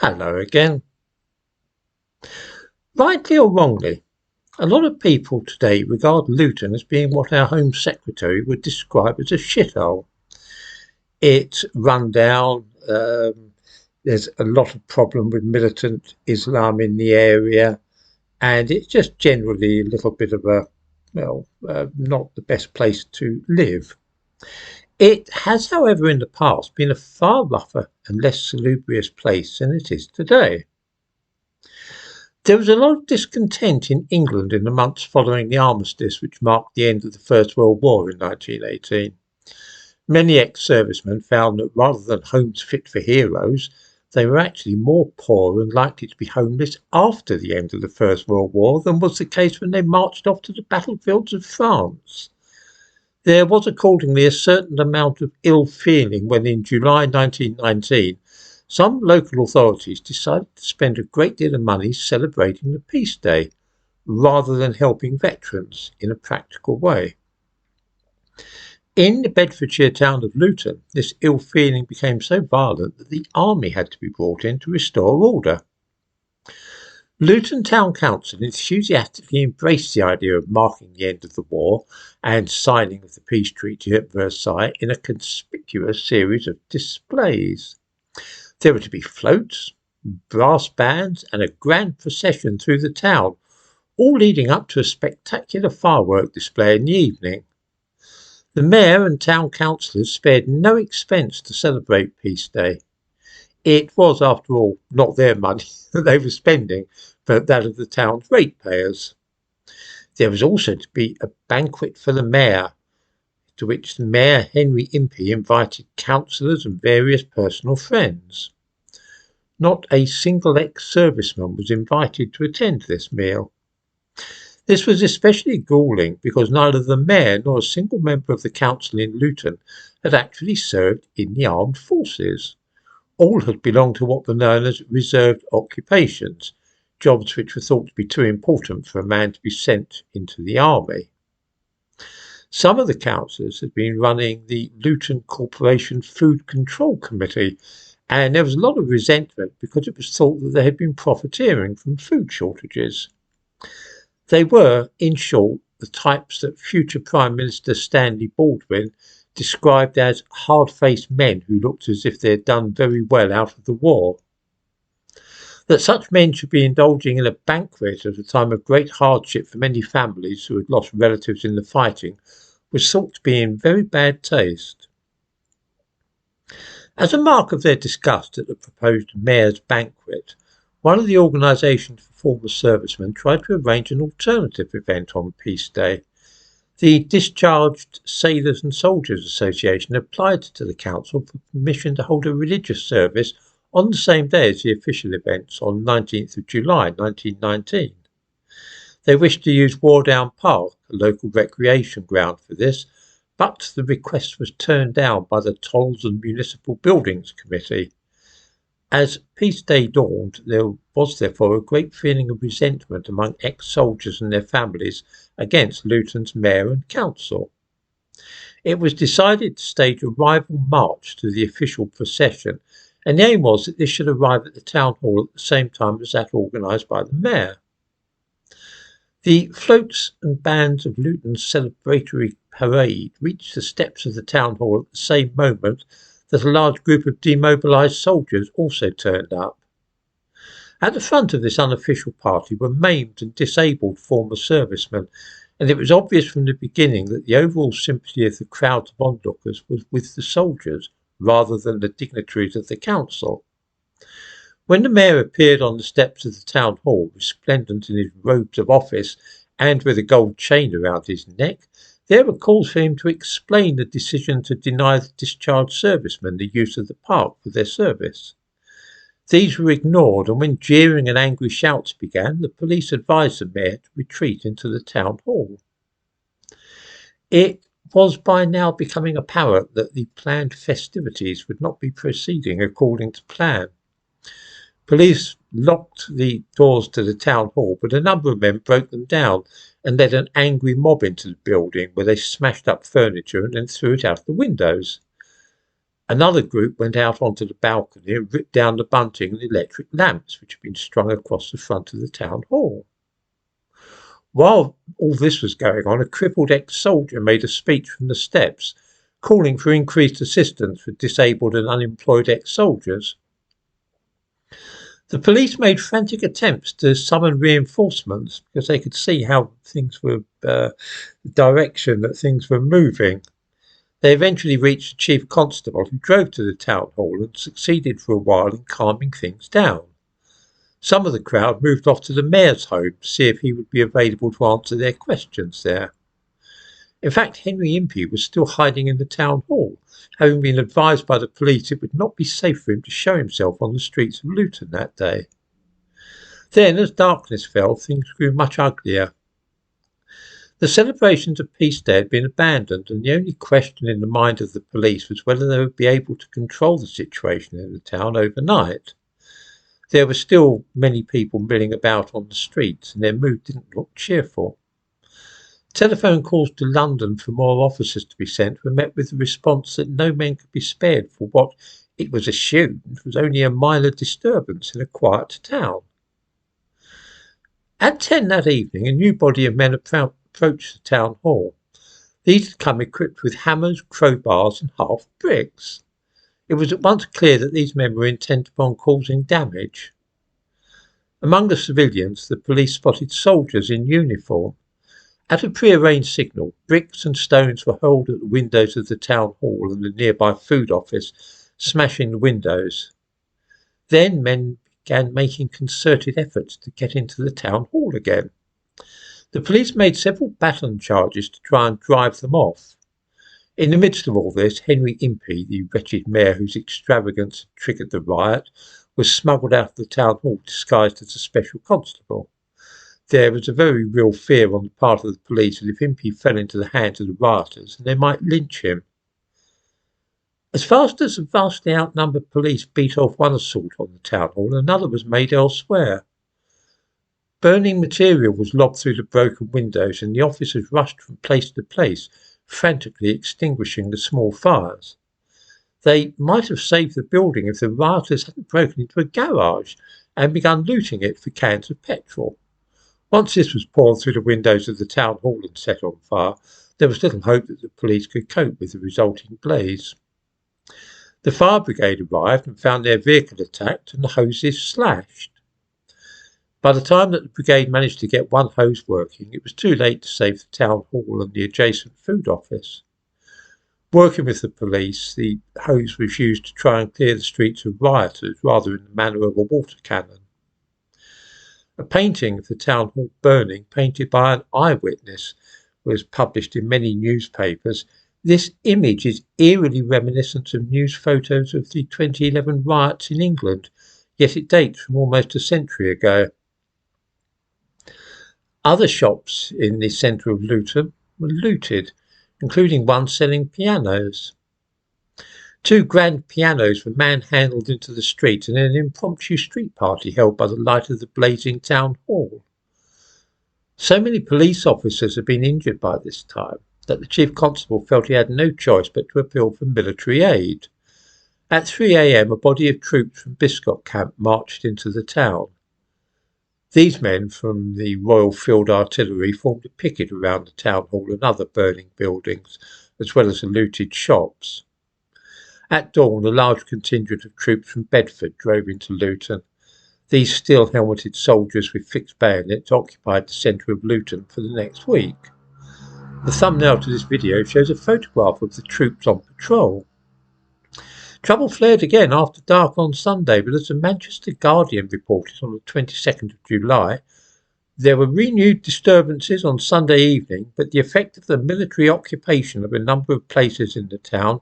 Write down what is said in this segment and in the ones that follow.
Hello again. Rightly or wrongly, a lot of people today regard Luton as being what our Home Secretary would describe as a shithole. It's run down, there's a lot of problem with militant Islam in the area, and it's just generally a little bit of not the best place to live. It has, however, in the past been a far rougher and less salubrious place than it is today. There was a lot of discontent in England in the months following the armistice which marked the end of the First World War in 1918. Many ex-servicemen found that rather than homes fit for heroes, they were actually more poor and likely to be homeless after the end of the First World War than was the case when they marched off to the battlefields of France. There was accordingly a certain amount of ill feeling when in July 1919 some local authorities decided to spend a great deal of money celebrating the Peace Day rather than helping veterans in a practical way. In the Bedfordshire town of Luton, this ill feeling became so violent that the army had to be brought in to restore order. Luton Town Council enthusiastically embraced the idea of marking the end of the war and signing of the peace treaty at Versailles in a conspicuous series of displays. There were to be floats, brass bands, and a grand procession through the town, all leading up to a spectacular firework display in the evening. The mayor and town councillors spared no expense to celebrate Peace Day. It was, after all, not their money that they were spending, but that of the town's ratepayers. There was also to be a banquet for the mayor, to which the Mayor Henry Impey invited councillors and various personal friends. Not a single ex-serviceman was invited to attend this meal. This was especially galling because neither the mayor nor a single member of the council in Luton had actually served in the armed forces. All had belonged to what were known as reserved occupations, jobs which were thought to be too important for a man to be sent into the army. Some of the councillors had been running the Luton Corporation Food Control Committee, and there was a lot of resentment because it was thought that they had been profiteering from food shortages. They were, in short, the types that future Prime Minister Stanley Baldwin described as hard-faced men who looked as if they had done very well out of the war. That such men should be indulging in a banquet at a time of great hardship for many families who had lost relatives in the fighting was thought to be in very bad taste. As a mark of their disgust at the proposed mayor's banquet, one of the organisations for former servicemen tried to arrange an alternative event on Peace Day. The Discharged Sailors and Soldiers Association applied to the council for permission to hold a religious service on the same day as the official events on 19th of July 1919. They wished to use Wardown Park, a local recreation ground, for this, but the request was turned down by the Tolls and Municipal Buildings Committee. As Peace Day dawned, there was therefore a great feeling of resentment among ex-soldiers and their families against Luton's mayor and council. It was decided to stage a rival march to the official procession, and the aim was that this should arrive at the town hall at the same time as that organised by the mayor. The floats and bands of Luton's celebratory parade reached the steps of the town hall at the same moment that a large group of demobilised soldiers also turned up. At the front of this unofficial party were maimed and disabled former servicemen, and it was obvious from the beginning that the overall sympathy of the crowds of onlookers was with the soldiers rather than the dignitaries of the council. When the mayor appeared on the steps of the town hall, resplendent in his robes of office and with a gold chain around his neck, there were calls for him to explain the decision to deny the discharged servicemen the use of the park for their service. These were ignored, and when jeering and angry shouts began, the police advised the mayor to retreat into the town hall. It was by now becoming apparent that the planned festivities would not be proceeding according to plan. Police locked the doors to the town hall, but a number of men broke them down and led an angry mob into the building, where they smashed up furniture and then threw it out of the windows. Another group went out onto the balcony and ripped down the bunting and electric lamps which had been strung across the front of the town hall. While all this was going on, a crippled ex-soldier made a speech from the steps, calling for increased assistance for disabled and unemployed ex-soldiers. The police made frantic attempts to summon reinforcements because they could see how things were, the direction that things were moving. They eventually reached the chief constable, who drove to the town hall and succeeded for a while in calming things down. Some of the crowd moved off to the mayor's home to see if he would be available to answer their questions there. In fact, Henry Impey was still hiding in the town hall, having been advised by the police it would not be safe for him to show himself on the streets of Luton that day. Then, as darkness fell, things grew much uglier. The celebrations of Peace Day had been abandoned, and the only question in the mind of the police was whether they would be able to control the situation in the town overnight. There were still many people milling about on the streets, and their mood didn't look cheerful. Telephone calls to London for more officers to be sent were met with the response that no men could be spared for what it was assumed was only a minor disturbance in a quiet town. At 10 that evening, a new body of men approached the town hall. These had come equipped with hammers, crowbars and half bricks. It was at once clear that these men were intent upon causing damage. Among the civilians, the police spotted soldiers in uniform. At a prearranged signal, bricks and stones were hurled at the windows of the town hall and the nearby food office, smashing the windows. Then men began making concerted efforts to get into the town hall again. The police made several baton charges to try and drive them off. In the midst of all this, Henry Impey, the wretched mayor whose extravagance had triggered the riot, was smuggled out of the town hall disguised as a special constable. There was a very real fear on the part of the police that if Impey fell into the hands of the rioters, they might lynch him. As fast as the vastly outnumbered police beat off one assault on the town hall, another was made elsewhere. Burning material was lobbed through the broken windows, and the officers rushed from place to place, frantically extinguishing the small fires. They might have saved the building if the rioters hadn't broken into a garage and begun looting it for cans of petrol. Once this was poured through the windows of the town hall and set on fire, there was little hope that the police could cope with the resulting blaze. The fire brigade arrived and found their vehicle attacked and the hoses slashed. By the time that the brigade managed to get one hose working, it was too late to save the town hall and the adjacent food office. Working with the police, the hose was used to try and clear the streets of rioters rather in the manner of a water cannon. A painting of the town hall burning, painted by an eyewitness, was published in many newspapers. This image is eerily reminiscent of news photos of the 2011 riots in England, yet it dates from almost a century ago. Other shops in the centre of Luton were looted, including one selling pianos. 2 grand pianos were manhandled into the street in an impromptu street party held by the light of the blazing town hall. So many police officers had been injured by this time that the chief constable felt he had no choice but to appeal for military aid. At 3 a.m, a body of troops from Biscot Camp marched into the town. These men from the Royal Field Artillery formed a picket around the town hall and other burning buildings, as well as the looted shops. At dawn, a large contingent of troops from Bedford drove into Luton. These steel-helmeted soldiers with fixed bayonets occupied the centre of Luton for the next week. The thumbnail to this video shows a photograph of the troops on patrol. Trouble flared again after dark on Sunday, but as the Manchester Guardian reported on the 22nd of July, there were renewed disturbances on Sunday evening, but the effect of the military occupation of a number of places in the town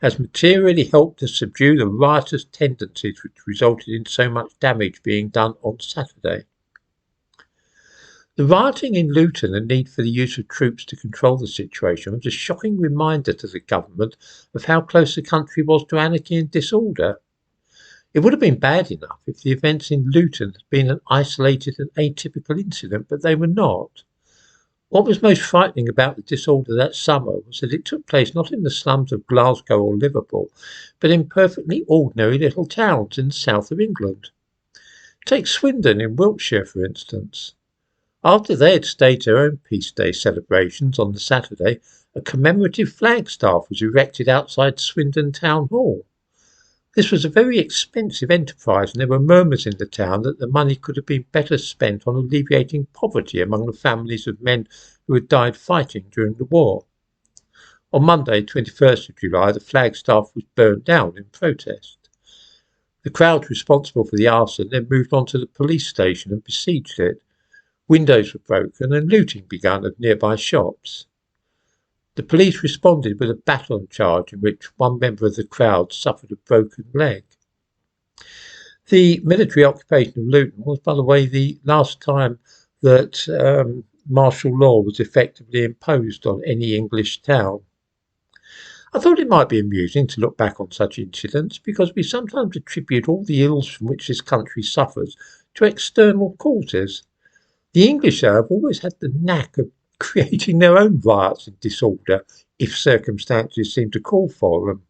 has materially helped to subdue the riotous tendencies which resulted in so much damage being done on Saturday. The rioting in Luton and need for the use of troops to control the situation was a shocking reminder to the government of how close the country was to anarchy and disorder. It would have been bad enough if the events in Luton had been an isolated and atypical incident, but they were not. What was most frightening about the disorder that summer was that it took place not in the slums of Glasgow or Liverpool, but in perfectly ordinary little towns in the south of England. Take Swindon in Wiltshire, for instance. After they had staged their own Peace Day celebrations on the Saturday, a commemorative flagstaff was erected outside Swindon Town Hall. This was a very expensive enterprise, and there were murmurs in the town that the money could have been better spent on alleviating poverty among the families of men who had died fighting during the war. On Monday, 21st of July, the flagstaff was burned down in protest. The crowd responsible for the arson then moved on to the police station and besieged it. Windows were broken and looting began of nearby shops. The police responded with a baton charge in which one member of the crowd suffered a broken leg. The military occupation of Luton was, by the way, the last time that martial law was effectively imposed on any English town. I thought it might be amusing to look back on such incidents because we sometimes attribute all the ills from which this country suffers to external causes. The English have always had the knack of creating their own riots and disorder if circumstances seem to call for them.